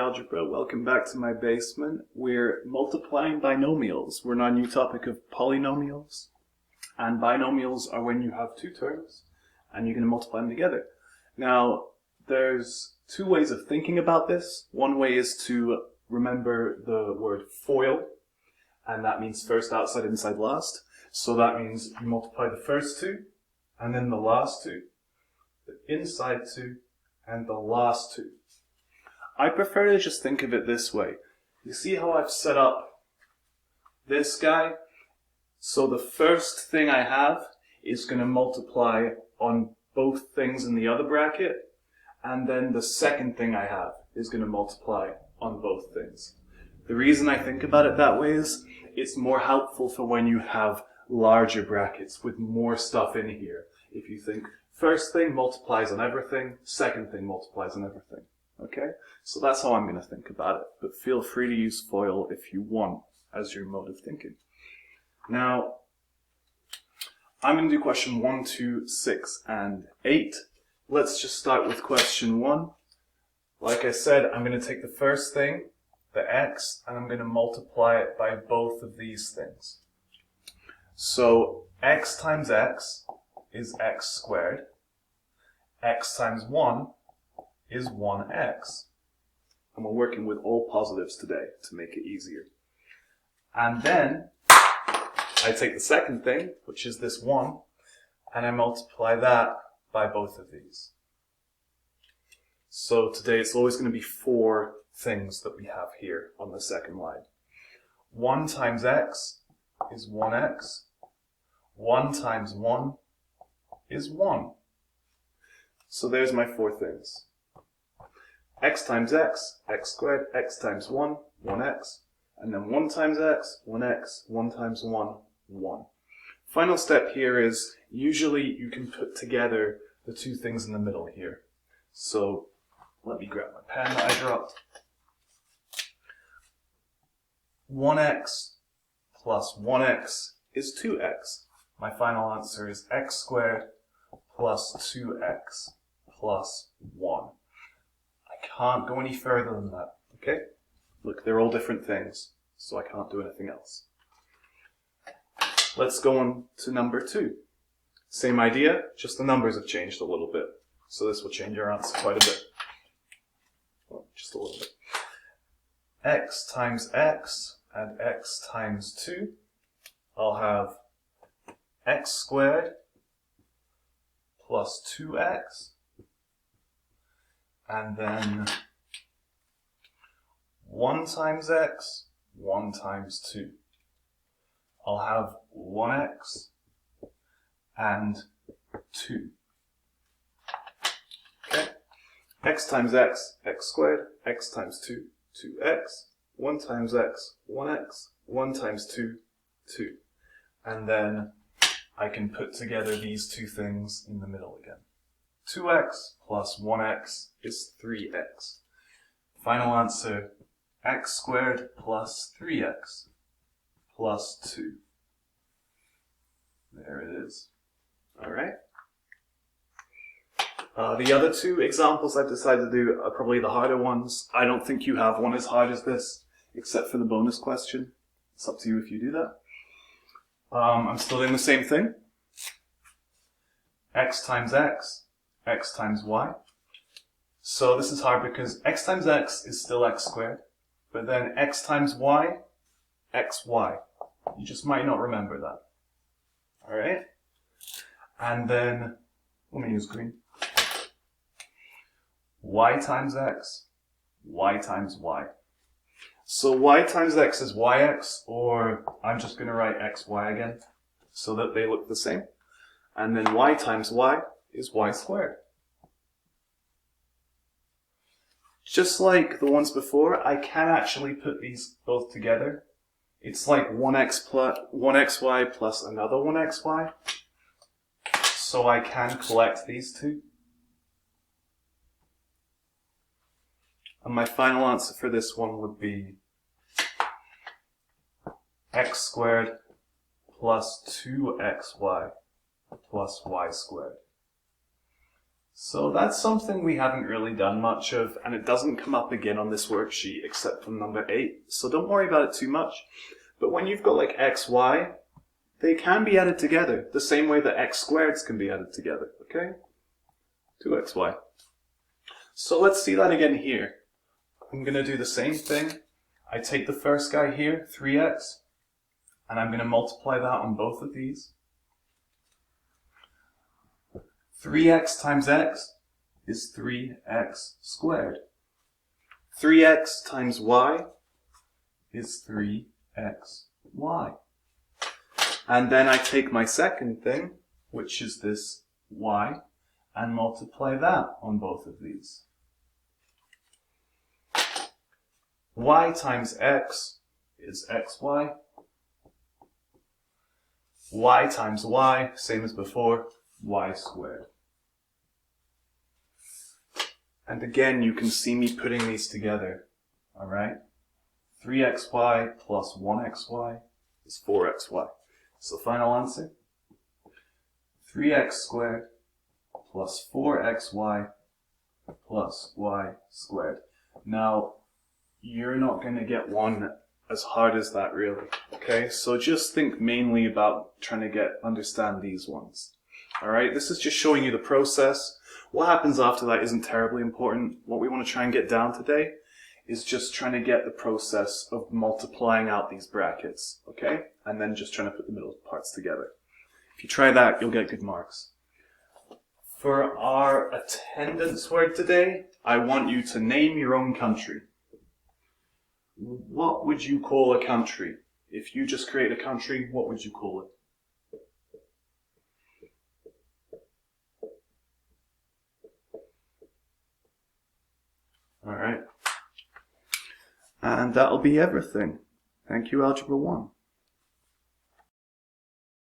Algebra. Welcome back to my basement. We're multiplying binomials. We're on a new topic of polynomials. And binomials are when you have two terms and you're going to multiply them together. Now, there's two ways of thinking about this. One way is to remember the word FOIL, and that means first outside, inside, last. So that means you multiply the first two, and then the last two, the inside two, and the last two. I prefer to just think of it this way. You see how I've set up this guy? So the first thing I have is going to multiply on both things in the other bracket, and then the second thing I have is going to multiply on both things. The reason I think about it that way is it's more helpful for when you have larger brackets with more stuff in here. If you think first thing multiplies on everything, second thing multiplies on everything. Okay? So that's how I'm going to think about it. But feel free to use FOIL if you want as your mode of thinking. Now, I'm going to do question 1, 2, 6, and 8. Let's just start with question 1. Like I said, I'm going to take the first thing, the x, and I'm going to multiply it by both of these things. So x times x is x squared. X times 1 is 1x. And we're working with all positives today to make it easier. And then I take the second thing, which is this 1, and I multiply that by both of these. So today it's always going to be 4 things that we have here on the second line. 1 times x is 1x. 1 times 1 is 1. So there's my 4 things. X times x, x squared, x times 1, 1x, and then 1 times x, 1x, 1 times 1, 1. Final step here is usually you can put together the two things in the middle here. So let me grab my pen that I dropped. 1x plus 1x is 2x. My final answer is x squared plus 2x plus 1. I can't go any further than that, okay? Look, they're all different things, so I can't do anything else. Let's go on to number 2. Same idea, just the numbers have changed a little bit. So this will change our answer quite a bit. Well, just a little bit. X times x and x times 2. I'll have x squared plus 2x. And then 1 times x, 1 times 2. I'll have 1x and 2. Okay? X times x, x squared, x times 2, 2x. 1 times x, 1x, 1 times 2, 2. And then I can put together these two things in the middle again. 2x plus 1x is 3x. Final answer, x squared plus 3x plus 2. There it is. Alright. The other two examples I've decided to do are probably the harder ones. I don't think you have one as hard as this, except for the bonus question. It's up to you if you do that. I'm still doing the same thing. X times x, x times y. So this is hard because x times x is still x squared, but then x times y, xy. You just might not remember that. Alright? And then, let me use green. Y times x, y times y. So y times x is yx, or I'm just going to write xy again, so that they look the same. And then y times y is y squared. Just like the ones before, I can actually put these both together. It's like 1x plus 1xy plus another 1xy. So I can collect these two. And my final answer for this one would be x squared plus 2xy plus y squared. So that's something we haven't really done much of, and it doesn't come up again on this worksheet except from number 8. So don't worry about it too much. But when you've got like x, y, they can be added together the same way that x squareds can be added together, okay? 2xy. So let's see that again here. I'm going to do the same thing. I take the first guy here, 3x, and I'm going to multiply that on both of these. 3x times x is 3x squared. 3x times y is 3xy. And then I take my second thing, which is this y, and multiply that on both of these. Y times x is xy. Y times y, same as before, y squared. And again, you can see me putting these together, alright? 3xy plus 1xy is 4xy. So final answer, 3x squared plus 4xy plus y squared. Now, you're not going to get one as hard as that really, okay? So just think mainly about trying to understand these ones. Alright, this is just showing you the process. What happens after that isn't terribly important. What we want to try and get down today is just trying to get the process of multiplying out these brackets, okay? And then just trying to put the middle parts together. If you try that, you'll get good marks. For our attendance word today, I want you to name your own country. What would you call a country? If you just create a country, what would you call it? Alright. And that'll be everything. Thank you, Algebra 1.